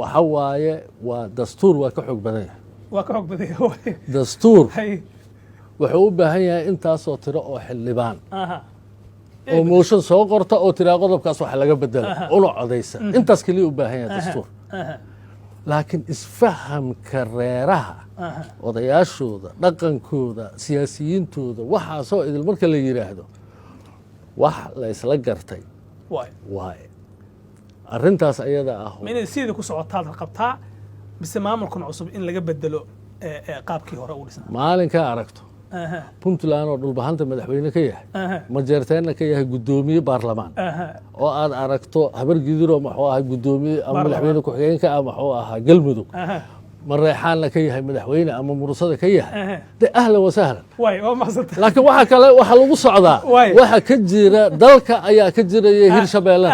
وحواية ودستور وكحق بديه وكحق بديه دستور وحوبة هي أنت صوتر أو حلبان وموشن سوق قرطة أو ترى قضب كاسو حلقة بدل أولو عديسة أنت سكلي وباهية دستور لكن اسفهم كريرها odayaashooda dhaqankooda siyaasiyiintooda waxa soo idil marka la yiraahdo wax la isla gartay waay arintaas ayada ah min sidii ku socotaad qabtaa mise maamulkan cusub in laga bedelo qaabkii hore u dhisnaa maalinka aragto puntland oo dhulbahanta madaxweyne ka yahay majeerteena ka yahay gudoomiye baarlamaan oo aad aragto habar gidiro maxuu ahaa gudoomiye ama madaxweyne ku xigeenka ama maxuu ahaa galmudug مريحان كيه مدحوينه اما مرصده كيه ده اهلا وسهلا واي ما صدق لكن waxa kale waxa lagu socdaa waxa ka jira dalka ayaa ka jiraya hirshabeelle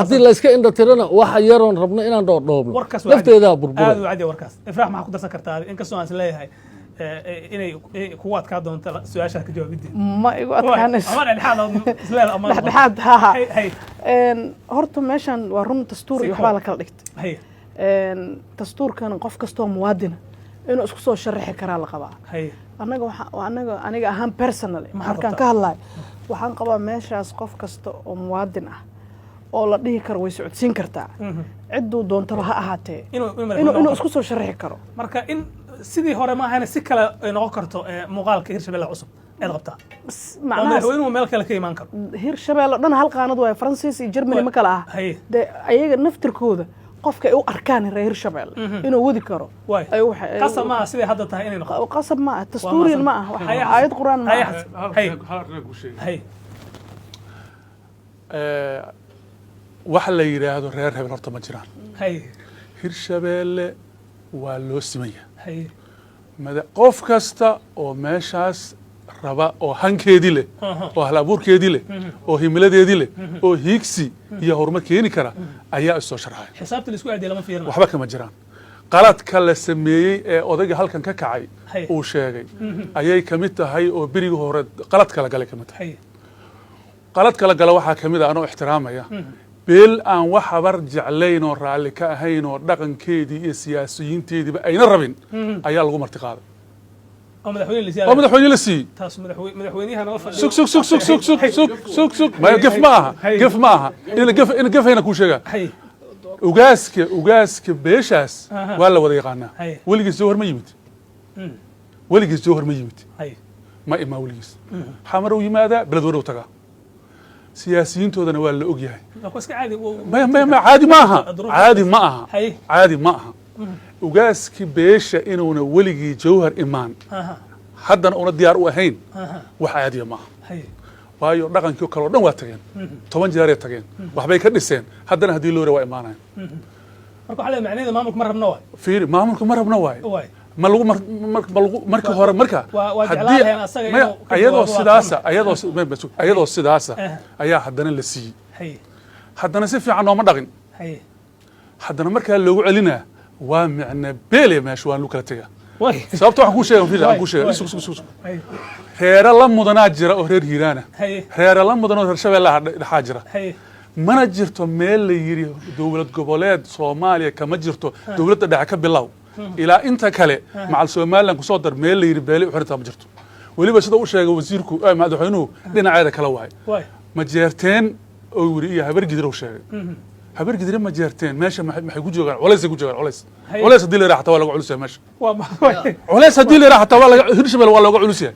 hadii la iska indha tirana waxa yaroon rabno inaan dhoodhoobno lafteeda burbur aad u cadi warkaas ifraax ma ku darsan kartaa in ka soo aan leeyahay inay kuwa adka doonto su'aasha ka jawaabidii ma igu adkaanayso ama dhexaad ha horta meeshan waa run dastuur iyo waxa la kala dhigtay dastuurkan qof kastoo muwaadin inuu isku soo sharaxi karaa la qabaa aniga ahaan personally markaan ka hadlayo waxaan qabaa meeshaas qof kasta oo muwaadin ah oo la dhihi karo way socodsiin kartaa ciduu doontaba ha ahaatee inuu isku soo sharaxi karo marka in sidii hore ma ahayna si kale ay noqon karto muuqaalka hirshabeelle cusub eed qabtaa macnaheedu inuu meel kale ka imaan karo hirshabeelle dhan hal qaanad way Faransiis iyo Germany ma kala ah ayaga naftirkooda qofka ay u arkaan reer Hirshabeelle inuu wadi karo ay waxa qasab ma sidii hadda tahay inay noqoto qasab ma dastuuriyan ma waxa aayad quraan ma waxa la yiraahdo reer hebel horta ma jiraan Hirshabeelle waa loo simaya qof kasta oo meeshaas raba oo hankeedii leh oo halabuurkeedii leh oo himiladeedii leh oo hiigsi iyo horumar keeni kara ayaa isoo sharxay xisaabta la isku aadey lama fiirna waxba kama jiraan qaladka la sameeyay ee odayga halkan ka kacay uu sheegay ayay kamid tahay oo biriga hore qalad kala galay kamid tahay qalad kala gala waxa kamid ah anoo ixtiraamaya beel aan wax habar jeclayn oo raali ka ahayn oo dhaqankeedii iyo siyaasiyiinteediiba ayna rabin ayaa lagu marti qaaday مدحوين لسي تاس مدحوينيها نوفل سوق ما قف معها إن قف هنا كل شيء وجاسك بيشاس ولا وضع قانا ولقي الزهر ما يمت ولقي الزهر ما يمت ما إما ولقي حمر ويماذا بلد ورو تقع سياسيين تودنا ولا أوجيه ما عادي معها وجاسك بيشة إنه ولقي جوهر إيمان حدنا أنا ديار وهين وحياتي معه waayo dhaqankii kale oo dhan waa tageen 10 jeer ay tageen waxbay ka dhiseen haddana hadii loo reeyo imaanay marka waxa la macnaheedu maamulku ma rabno waay fiir maamulku ma rabno waay ma lagu marka hore marka ayadoo sidaasa ayaa haddana la siiyey haddana si fiican nooma dhaqin haddana markaa loogu celinaa waa macna beele meesha waan lu kala tagaa sababta waxaan ku sheegay reera la mudanaa jira oo reer hiiraana reera la mudan oo reer shabeellaha dhaxaa jira mana jirto meel la yiri dawlad goboleed Soomaaliya kama jirto dawladda dhaca ka bilow ilaa inta kale macal Soomaaliland ku soo dar meel la yiri beele u xirta ma jirto waliba sida uu sheegay wasiirku madaxweynuhu dhinaceeda kala waay ma jeerteen oo wiri iyo habar gidir uu sheegay habar gidir ma jeerteen meesha maxay ku joogaan culays hadii la raaxta waa laga culus yahay meesha culays hadii la raaxta waa laga hirshabel waa laga culus yahay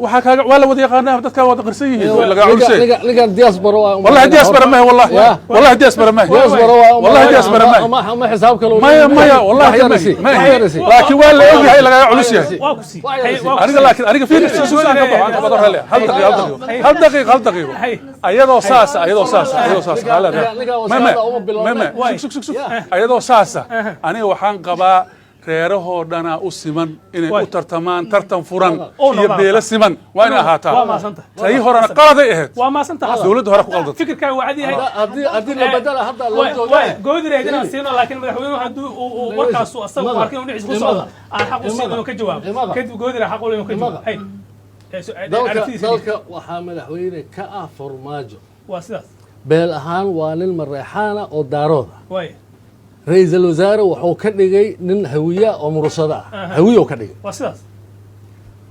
waxa kaaga waa la wada yaqaanaa dadka wada qarsan yihiin laga culus yahay liga diaspora wallahi diaspora ma wallahi diaspora ma xisaab kale ma wallahi ma laakiin waa la ogyahay laga culus yahay aniga fiir su'aal ka baxan ka badar hal daqiiqo ayadoo saas ayadoo saasa aniga waxaan qabaa reerahoo dhana u siman inay u tartamaan tartan furan iyo beela siman waa inay ahaataa tay horena qaladay ahayd dawladda hore ku qaldan fikirka wacdi yahay hadii la bedela hadda loo joogo goodireedina siino laakiin madaxweynuhu haduu uu warkaas asagu arkay inuu dhiciis ku socdo aan xaq u siino ka jawaab kadib goodire xaq u leeyahay ka jawaab dalka waxaa madaxweyne ka ah farmaajo waa sidaas beel ahaan waa nin mareexaana oo daarooda رئيس الوزراء وحو كدغي نين هويه او مرشده هويه كدغي واساس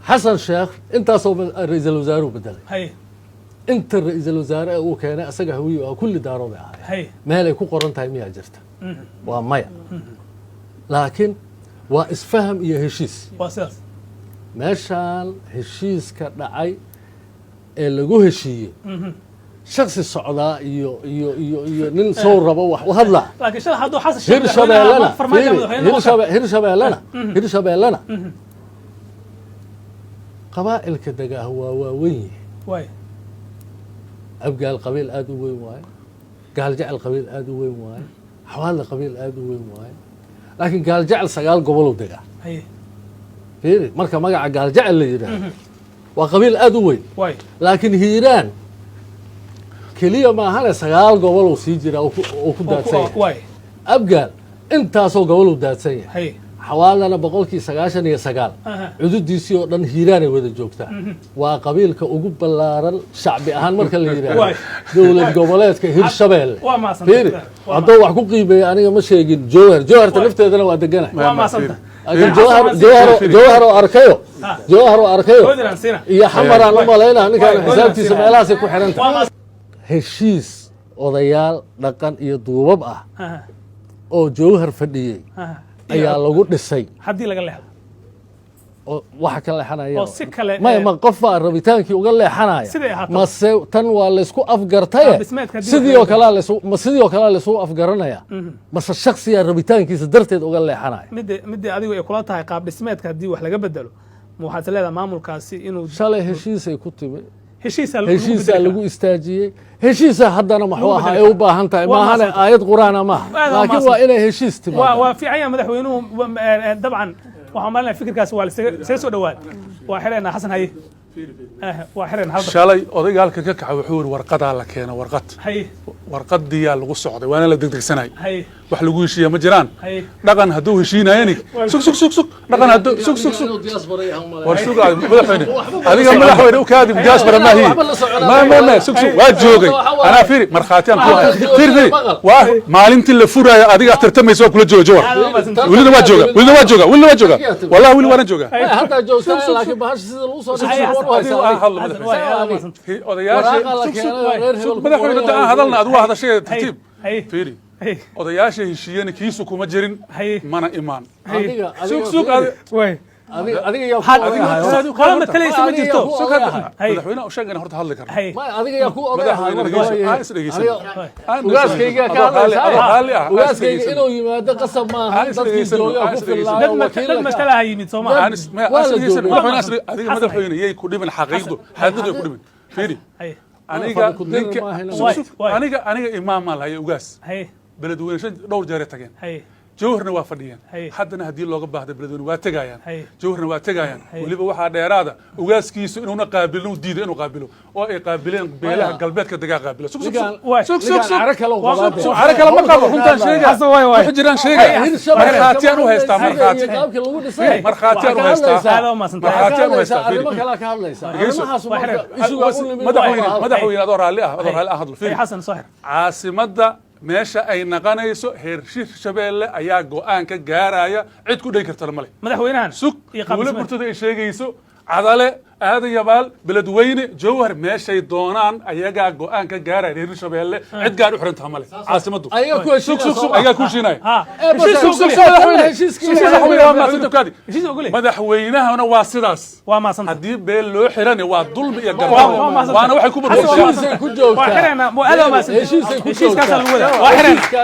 حسن شيخ انت صوب رئيس الوزراء بدل هي انت رئيس الوزراء oo keenay asaga hawiyo oo kulli daarooday ahay meel ay ku qoran tahay miyaa jirta waa maya laakiin waa isfaham iyo heshiis واساس meeshaan heshiiska dhacay ee lagu heshiiyey shakhsi socdaa iyo nin soo rabo wax u hadla laakiin shal haduu xasan hirshabeellana qabaa'ilka degaa waa waaweyn way abgaal qabiil aad u weyn waaye gaal jecel qabiil aad u weyn waaye xawaadle qabiil aad u weyn waaye laakiin gaal jecel 9 gobol u degaa fiiri marka magaca gaal jecel la yiraahdo waa qabiil aad u weyn laakiin hiiraan kaliya ma ahana 9 gobol oo sii jira oo ku daadsan yahay abgaal intaasoo gobol u daadsan yahay xawaalana 99% cududiisii oo dhan hiiraan ay wada joogtaa waa qabiilka ugu ballaaran shacbi ahaan marka la yiraahdo dawlad goboleedka hirshabeelle fiiri hadduu wax ku qiimeeyo aniga ma sheegin jawharta lafteedana waa deganahay jawhar oo arkayo iyo xamaraan u malaynaa ninkaan xisaabtiisa meelahaasay ku xiran tahay heshiis odayaal dhaqan iyo duubab ah oo jawhar fadhiyey ayaa lagu dhisay haddii laga leexdo oo waxa ka leexanaya oo si kale ma qof baa rabitaankii uga leexanaya mase tan waa laysku afgartay sidii oo kale laysku afgaranaya mase shakhsiga rabitaankiisa darteed uga leexanaya midda adigu ay kula tahay qaab dhismeedka haddii wax laga bedelo ma waxaad leedahay maamulkaasi inuu shalay heshiisay ku timi heshiisa lagu istaajiyey heshiisa haddana maxuu ahaa ay u baahan tahay maahane aayad qur'aan ma laakiin waa inay heshiis timaado waa fiican madaxweynuhu dabcan waxaan malinaya fikirkaas waa isaga soo dhawaad waa xireenaa xasan haye waa xireen halda shalay odayga halka ka kaca wuxuu yiri warqadaa la keena warqad warqadiyaa lagu socday waana la degdegsanay wax lagu heshiiya ma jiraan dhaqan hadduu heshiinayani sug dhaqan hadduu sug war sug madaxweyne adiga madaxweyne u kaadib diaspora ma hiin ma sug waa joogay anaa fiiri markhaatiyaan ku hayo fiiri waa maalintii la furaayo adiga tartamayso waa kula jooga jawar welina waa jooga wallahi weli waana jooga hadda joogtaa laakiin bahasha sida lagu soo madaxweyne hadalna adigu hadashay tartiib fiiri odayaasha heshiiyana kiisu kuma jirin mana imaan madaxweynaha sheegana horta hadli karna ugaaskayga inuu yimaado qasab maaha dadkii jooga ku dad masalaha yimid Soomaaliya adiga madaxweyne yay ku dhimin xaqiiqdu xadadu ku dhimin fiiri aniga imaam ma lahayo ugaas beledweyne dhowr jeer tageen jawharna waa fadhiyeen haddana haddii looga baahdo beledweyne waa tegayaan jawharna waa tegayaan weliba waxaa dheeraada ugaaskiisu inuuna qaabilin u diido inuu qaabilo oo ay qaabileen beelaha galbeedka degaa qaabilo cara kale ma qabo runtaan sheega jiraan sheega markhaatiyaan u haystaa madaxweyne adoo raalli ah hadlo caasimada meesha ay naqanayso heer Hirshabeelle ayaa go'aan ka gaaraya cid ku dhigi karta male madaxweynahan sug wala burtada ay sheegayso cadale aadan yabaal beledweyne jawhar meeshay doonaan ayagaa go'aan ka gaaraya heer Hirshabeelle cid gaar u xiran tahay male caasimadu ayagaa ku shiinay madaxweynahana waa sidaas haddii beel loo xiran waa dulmi iyo garbaar waana waxay ku burburiyaan